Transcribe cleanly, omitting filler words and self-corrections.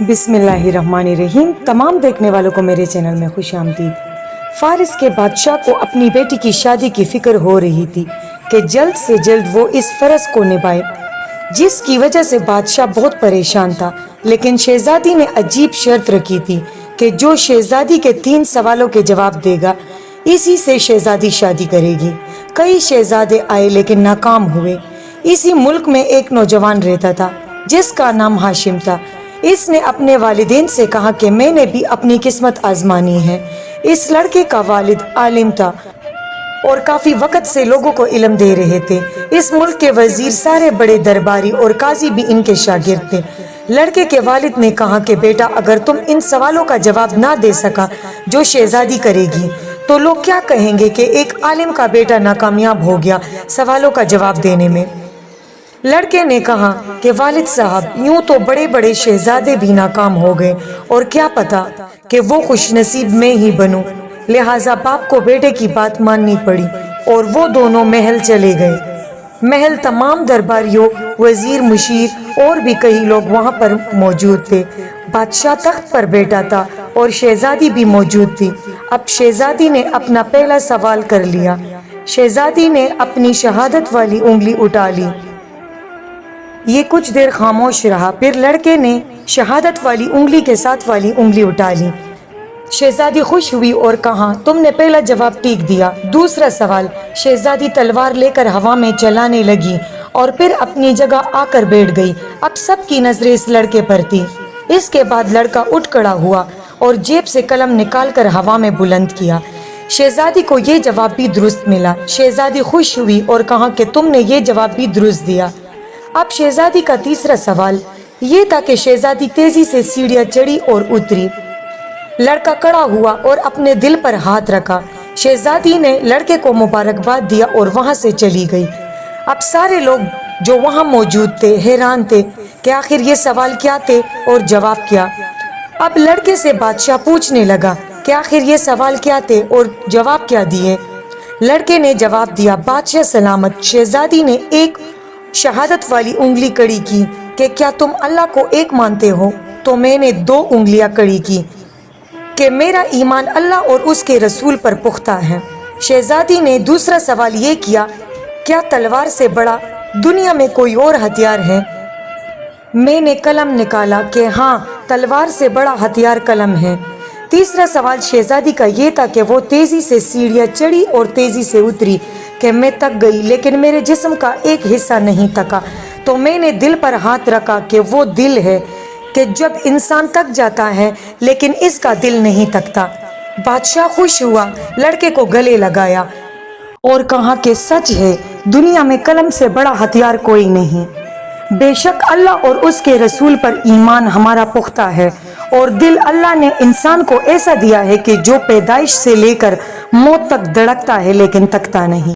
बिस्मिल्लाहिर्रहमानिर्रहीम। तमाम देखने वालों को मेरे चैनल में खुश आमदीद। फारिस के बादशाह को अपनी बेटी की शादी की फिक्र हो रही थी कि जल्द से जल्द वो इस फर्ज को निभाए, जिसकी वजह से बादशाह बहुत परेशान था। लेकिन शहजादी ने अजीब शर्त रखी थी कि जो शहजादी के 3 सवालों के जवाब देगा, इसी से शहजादी शादी करेगी। कई शहजादे आए लेकिन नाकाम हुए। इसी मुल्क में एक नौजवान रहता था जिसका नाम हाशिम था। इसने अपने वालिदैन से कहा कि मैंने भी अपनी किस्मत आजमानी है। इस लड़के का वालिद आलिम था और काफी वक्त से लोगों को इल्म दे रहे थे। इस मुल्क के वजीर, सारे बड़े दरबारी और काजी भी इनके शागिर्द थे। लड़के के वालिद ने कहा कि बेटा, अगर तुम इन सवालों का जवाब ना दे सका जो शहजादी करेगी, तो लोग क्या कहेंगे कि एक आलिम का बेटा नाकामयाब हो गया सवालों का जवाब देने में। लड़के ने कहा कि वालिद साहब, यूं तो बड़े बड़े शहजादे भी नाकाम हो गए और क्या पता कि वो खुश नसीब में ही बनूं। लिहाजा बाप को बेटे की बात माननी पड़ी और वो दोनों महल चले गए। महल तमाम दरबारियों, वजीर, मुशीर और भी कई लोग वहां पर मौजूद थे। बादशाह तख्त पर बैठा था और शहजादी भी मौजूद थी। अब शहजादी ने अपना पहला सवाल कर लिया। शहजादी ने अपनी शहादत वाली उंगली उठा ली। ये कुछ देर खामोश रहा, फिर लड़के ने शहादत वाली उंगली के साथ वाली उंगली उठा ली। शहजादी खुश हुई और कहा, तुमने पहला जवाब ठीक दिया। दूसरा सवाल। शहजादी तलवार लेकर हवा में चलाने लगी और फिर अपनी जगह आकर बैठ गई। अब सबकी नजरें इस लड़के पर थी। इसके बाद लड़का उठ खड़ा हुआ और जेब से कलम निकालकर हवा में बुलंद किया। शहजादी को ये जवाब भी दुरुस्त मिला। शहजादी खुश हुई और कहा कि तुमने ये जवाब भी दुरुस्त दिया। अब शहजादी का तीसरा सवाल ये था कि शहजादी तेजी से सीढ़ियां चढ़ी और उतरी। लड़का खड़ा हुआ और अपने दिल पर हाथ रखा। शहजादी ने लड़के को मुबारकबाद दिया और वहां से चली गई। अब सारे लोग जो वहां मौजूद थे हैरान थे कि आखिर ये सवाल क्या थे और जवाब क्या। अब लड़के से बादशाह पूछने लगा कि आखिर ये सवाल क्या थे और जवाब क्या दिए। लड़के ने जवाब दिया, बादशाह सलामत। शहजादी ने एक शहादत वाली उंगली कड़ी की कि क्या तुम अल्लाह को एक मानते हो? तो मैंने 2 उंगलियां कड़ी की कि मेरा ईमान अल्लाह और उसके रसूल पर पुख्ता है। शहजादी ने दूसरा सवाल ये किया, क्या तलवार से बड़ा दुनिया में कोई और हथियार है? मैंने कलम निकाला कि हाँ, तलवार से बड़ा हथियार कलम है। तीसरा सवाल शहजादी का ये था कि वो तेजी से सीढ़ियां चढ़ी और तेजी से उतरी कि मैं थक गई लेकिन मेरे जिस्म का एक हिस्सा नहीं थका। तो मैंने दिल पर हाथ रखा कि वो दिल है कि जब इंसान थक जाता है लेकिन इसका दिल नहीं थकता। बादशाह खुश हुआ, लड़के को गले लगाया और कहा कि सच है, दुनिया में कलम से बड़ा हथियार कोई नहीं। बेशक अल्लाह और उसके रसूल पर ईमान हमारा पुख्ता है और दिल अल्लाह ने इंसान को ऐसा दिया है कि जो पैदाइश से लेकर मौत तक धड़कता है लेकिन थकता नहीं।